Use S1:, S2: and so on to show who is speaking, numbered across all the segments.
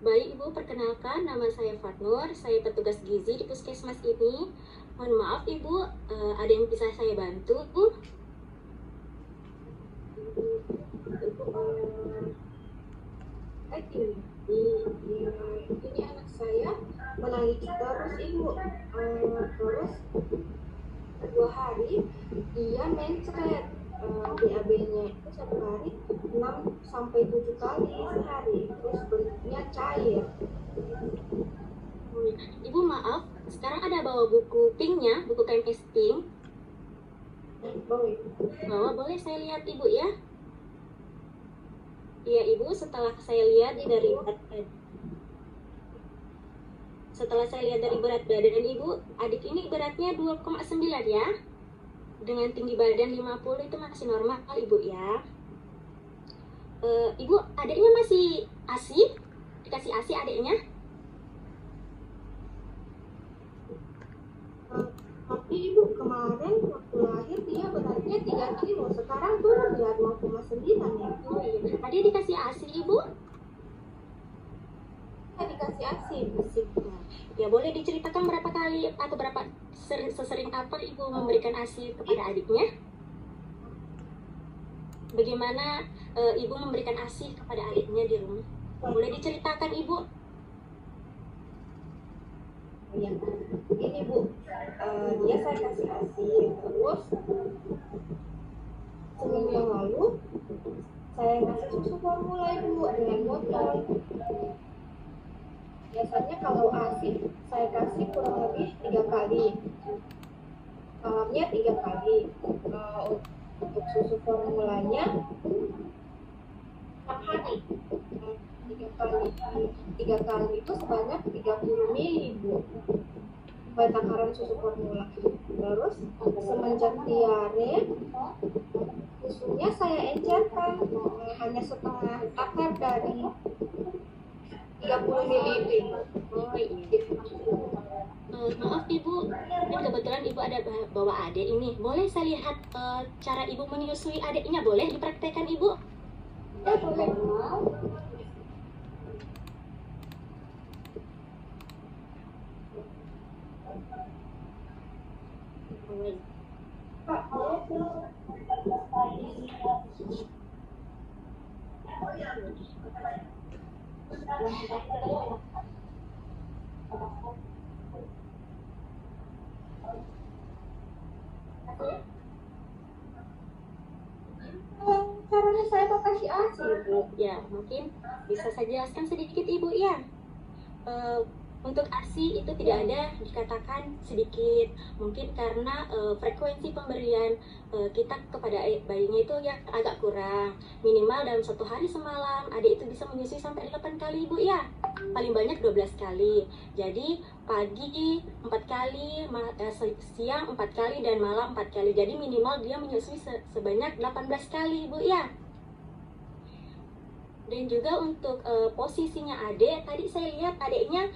S1: Baik Ibu, perkenalkan nama saya Fatnur, saya petugas gizi di puskesmas ini. Mohon maaf Ibu, ada yang bisa saya bantu?
S2: Ini anak saya menangis terus Ibu. Terus 2 hari dia mencret. BAB-nya itu satu hari 6 sampai 7 kali sehari, terus bentuknya cair.
S1: Ibu maaf, sekarang ada bawa buku pinknya, buku KMS pink. Bawa, boleh saya lihat Ibu ya? Iya Ibu, setelah saya lihat dari berat badan Ibu, adik ini beratnya 2,9 ya. Dengan tinggi badan 50 itu masih normal Ibu ya. Ibu, adiknya masih ASI? Dikasih ASI adiknya?
S2: Tapi Ibu, kemarin waktu lahir dia beratnya 3 kilo, sekarang turun ya 2,9 ya.
S1: Oh iya, adik dikasih ASI Ibu?
S2: Dikasih ASI.
S1: Ya boleh diceritakan berapa kali atau sesering apa Ibu memberikan ASI kepada adiknya? Bagaimana Ibu memberikan ASI kepada adiknya di rumah? Boleh diceritakan Ibu?
S2: Ya, ini Bu, dia saya kasih ASI, terus seminggu yang lalu saya kasih susu formula Ibu dengan botol. Biasanya kalau ASI saya kasih kurang lebih 3 kali, malamnya 3 kali. Untuk susu formulanya 6 hari, 3 kali itu sebanyak 30 ml Bu, takaran susu formula. Terus semenjak diare, susunya saya encerkan hanya setengah takar dari 30 ml.
S1: Maaf Ibu, ini kebetulan Ibu ada bawa adik ini. Boleh saya lihat cara Ibu menyusui adiknya? Boleh dipraktekkan Ibu?
S2: Ya boleh. Caranya saya kok kasih ASI Bu?
S1: Ya, mungkin bisa saya jelaskan sedikit Ibu ya. Untuk ASI itu tidak ada dikatakan sedikit, mungkin karena frekuensi pemberian kita kepada bayinya itu yang agak kurang. Minimal dalam 1 hari semalam adik itu bisa menyusui sampai 8 kali Ibu ya, paling banyak 12 kali. Jadi pagi 4 kali, siang 4 kali, dan malam 4 kali. Jadi minimal dia menyusui sebanyak 18 kali Ibu ya. Dan juga untuk posisinya adik, tadi saya lihat adiknya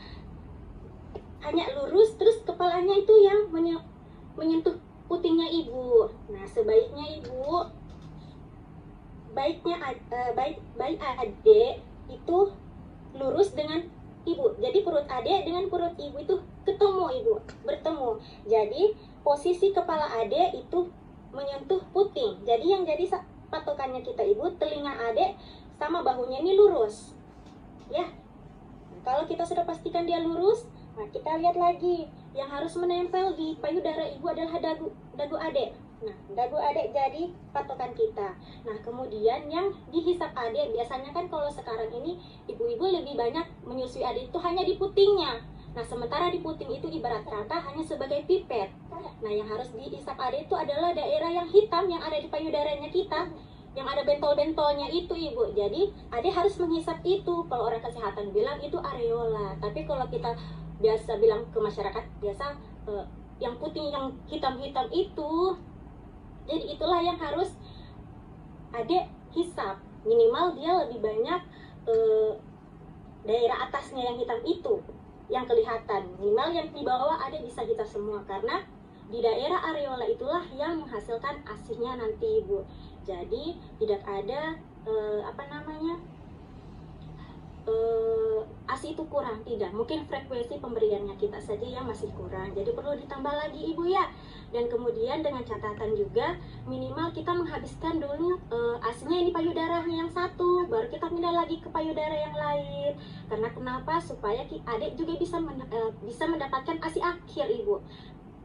S1: hanya lurus, terus kepalanya itu yang menyentuh putingnya Ibu. Nah, sebaiknya Ibu, baik adik itu lurus dengan Ibu. Jadi perut adik dengan perut Ibu itu bertemu. Jadi posisi kepala adik itu menyentuh puting. Jadi yang jadi patokannya kita Ibu, telinga adik sama bahunya ini lurus. Ya. Kalau kita sudah pastikan dia lurus, nah kita lihat lagi, yang harus menempel di payudara Ibu adalah dagu adik. Nah, dagu adik jadi patokan kita. Nah, kemudian yang dihisap adik, biasanya kan kalau sekarang ini ibu-ibu lebih banyak menyusui adik itu hanya di putingnya. Nah, sementara di puting itu ibarat kata hanya sebagai pipet. Nah, yang harus dihisap adik itu adalah daerah yang hitam yang ada di payudaranya kita, yang ada bentol-bentolnya itu Ibu. Jadi adik harus menghisap itu. Kalau orang kesehatan bilang itu areola, tapi kalau kita biasa bilang ke masyarakat biasa yang putih, yang hitam-hitam itu. Jadi itulah yang harus adik hisap. Minimal dia lebih banyak daerah atasnya yang hitam itu yang kelihatan. Minimal yang di bawah adik bisa kita semua, karena di daerah areola itulah yang menghasilkan ASI-nya nanti Ibu. Jadi tidak ada ASI itu kurang, tidak, mungkin frekuensi pemberiannya kita saja yang masih kurang, jadi perlu ditambah lagi ibu ya. Dan kemudian dengan catatan juga minimal kita menghabiskan dulu ASInya ini payudaranya yang satu, baru kita pindah lagi ke payudara yang lain. Karena kenapa? Supaya adik juga bisa mendapatkan ASI akhir ibu.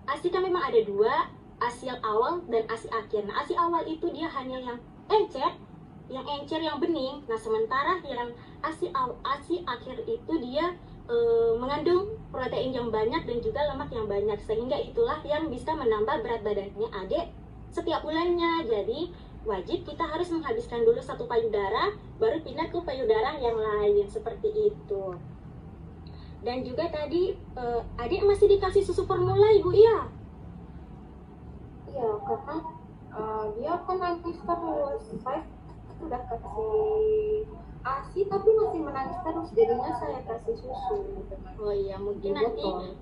S1: ASI kan memang ada dua, ASI yang awal dan ASI akhir. Nah ASI awal itu dia hanya yang encer, yang bening. Nah sementara yang ASI akhir itu dia mengandung protein yang banyak dan juga lemak yang banyak, sehingga itulah yang bisa menambah berat badannya adik setiap bulannya. Jadi wajib kita harus menghabiskan dulu satu payudara, baru pindah ke payudara yang lain, seperti itu. Dan juga tadi adik masih dikasih susu formula ibu ya?
S2: Iya, karena dia kan nangis terus. Saya sudah kasih ASI tapi masih menangis terus, jadinya saya kasih susu dengan
S1: Oh iya, mungkin
S2: di
S1: nanti
S2: botol.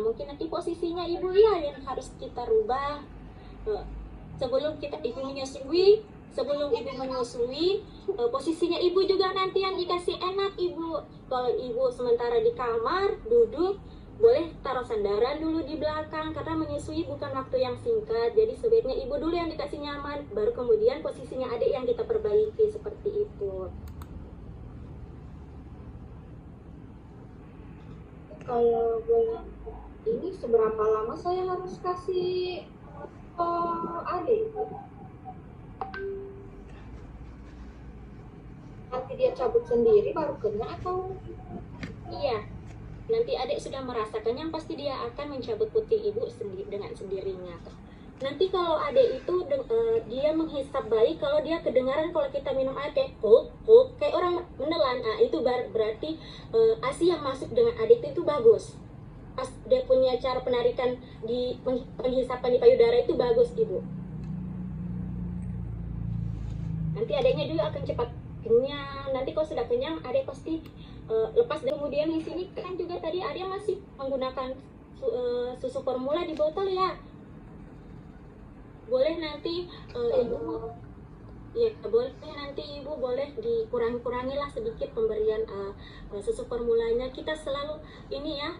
S1: mungkin nanti posisinya ibu ya yang harus kita rubah. Sebelum ibu menyusui, posisinya ibu juga nanti yang dikasih enak ibu. Kalau ibu sementara di kamar duduk, boleh taruh sandaran dulu di belakang, karena menyusui bukan waktu yang singkat. Jadi sebaiknya ibu dulu yang dikasih nyaman, baru kemudian posisinya adik yang kita perbaiki, seperti itu.
S2: Kalau ini seberapa lama saya harus kasih adik? Nanti dia cabut sendiri baru kenyang atau?
S1: Iya, nanti adik sudah merasakannya, pasti dia akan mencabut putih ibu dengan sendirinya. Nanti kalau adik itu dia menghisap bayi, kalau dia kedengaran kalau kita minum air kayak kayak orang menelan, nah itu berarti ASI yang masuk dengan adik itu bagus. Dia punya cara penarikan di penghisapan di payudara itu bagus ibu. Nanti adiknya juga akan cepat kenyang. Nanti kalau sudah kenyang adik pasti lepas. Dan kemudian di sini kan juga tadi adik masih menggunakan susu formula di botol ya. Boleh nanti ibu boleh dikurangi lah sedikit pemberian susu formulanya. Kita selalu ini ya,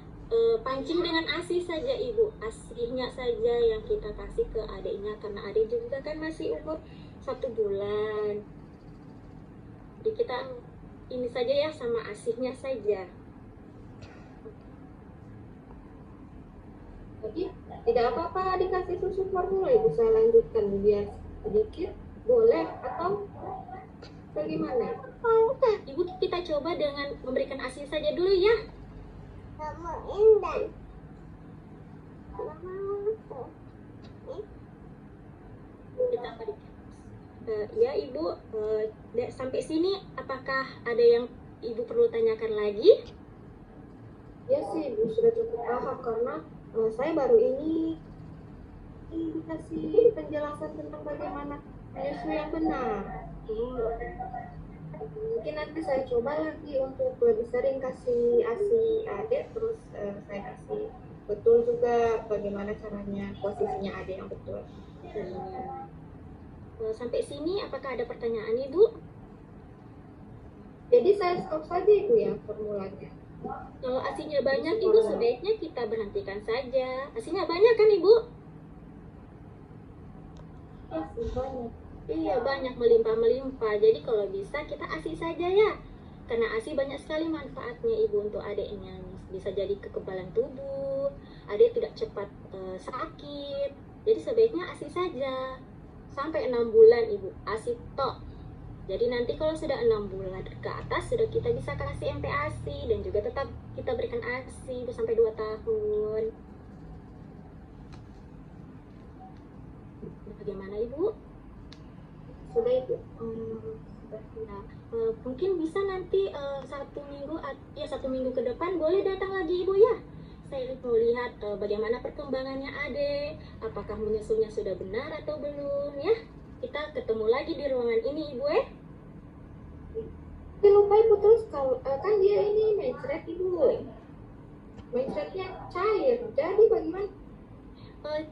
S1: pancing dengan ASI saja ibu, ASInya saja yang kita kasih ke adiknya, karena adik juga kan masih umur 1 bulan. Jadi kita ini saja ya, sama ASInya saja.
S2: Jadi tidak apa-apa dikasih susu formula, ibu saya lanjutkan biar sedikit, boleh atau bagaimana?
S1: Ibu kita coba dengan memberikan ASI saja dulu ya. Kita berikan. Ya ibu, sampai sini apakah ada yang ibu perlu tanyakan lagi?
S2: Ya sih, ibu sudah cukup paham karena saya baru ini dikasih penjelasan tentang bagaimana menyusui yang benar. Mungkin nanti saya coba lagi untuk lebih sering kasih ASI adik, terus saya kasih betul juga bagaimana caranya posisinya adik yang betul.
S1: Sampai sini apakah ada pertanyaan ibu?
S2: Jadi saya stop saja ibu ya formulanya.
S1: Kalau ASInya banyak ibu, sebaiknya kita berhentikan saja. ASInya banyak kan ibu?
S2: Ya sih banyak.
S1: Iya, banyak, melimpah-melimpah. Jadi kalau bisa kita ASI saja ya. Karena ASI banyak sekali manfaatnya ibu untuk adiknya. Bisa jadi kekebalan tubuh, adik tidak cepat sakit. Jadi sebaiknya ASI saja. Sampai 6 bulan ibu, ASI tok. Jadi nanti kalau sudah 6 bulan ke atas, sudah kita bisa kasih MPASI. Dan juga tetap kita berikan ASI sampai 2 tahun. Bagaimana ibu?
S2: Sudah ibu.
S1: Nah, mungkin bisa nanti 1 minggu ke depan boleh datang lagi ibu ya. Saya mau lihat bagaimana perkembangannya adik, apakah menyusunya sudah benar atau belum ya. Kita ketemu lagi di ruangan ini ibu
S2: Tapi lupa ibu, terus kalau kan dia ini mencret ibu, mencretnya cair, jadi bagaimana?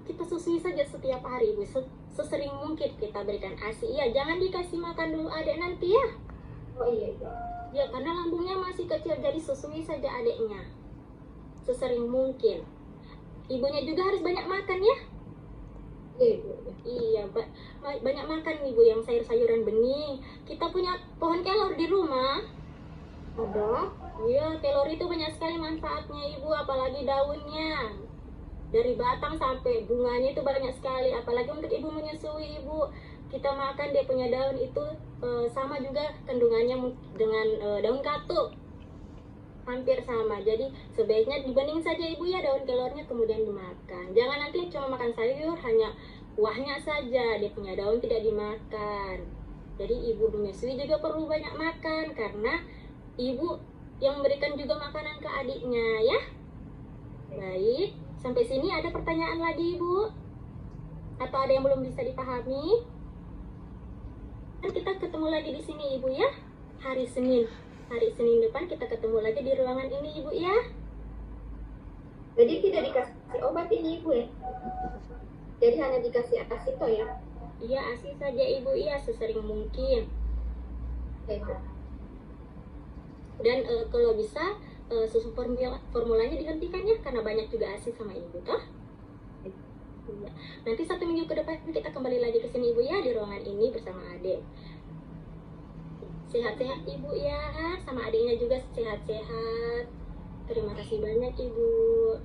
S1: Kita susui saja setiap hari ibu, sesering mungkin kita berikan ASI. Iya, jangan dikasih makan dulu adik nanti ya.
S2: Oh iya.
S1: Ya, karena lambungnya masih kecil, jadi susui saja adiknya sesering mungkin. Ibunya juga harus banyak makan ya.
S2: Iya ibu.
S1: Iya, banyak makan ibu yang sayur-sayuran bening. Kita punya pohon kelor di rumah.
S2: Ada.
S1: Iya, kelor itu banyak sekali manfaatnya ibu, apalagi daunnya. Dari batang sampai bunganya itu banyak sekali, apalagi untuk ibu menyusui ibu. Kita makan dia punya daun itu sama juga kandungannya dengan daun katuk. Hampir sama, jadi sebaiknya dibening saja ibu ya daun kelornya, kemudian dimakan. Jangan nanti cuma makan sayur, hanya kuahnya saja, dia punya daun tidak dimakan. Jadi ibu menyusui juga perlu banyak makan, karena ibu yang memberikan juga makanan ke adiknya ya. Baik, sampai sini ada pertanyaan lagi ibu? Atau ada yang belum bisa dipahami? Dan kita ketemu lagi di sini ibu ya, hari Senin. Hari Senin depan kita ketemu lagi di ruangan ini ibu ya.
S2: Jadi tidak dikasih obat ini ibu ya? Jadi hanya dikasih asito ya?
S1: Iya, ASI saja ibu ya, sesering mungkin.
S2: Oke.
S1: Dan kalau bisa susu formulanya dihentikan ya, karena banyak juga ASI sama ibu toh. Iya. Nanti 1 minggu ke depan kita kembali lagi ke sini ibu ya, di ruangan ini bersama adik. Sehat-sehat ibu ya, sama adiknya juga sehat-sehat. Terima kasih banyak ibu.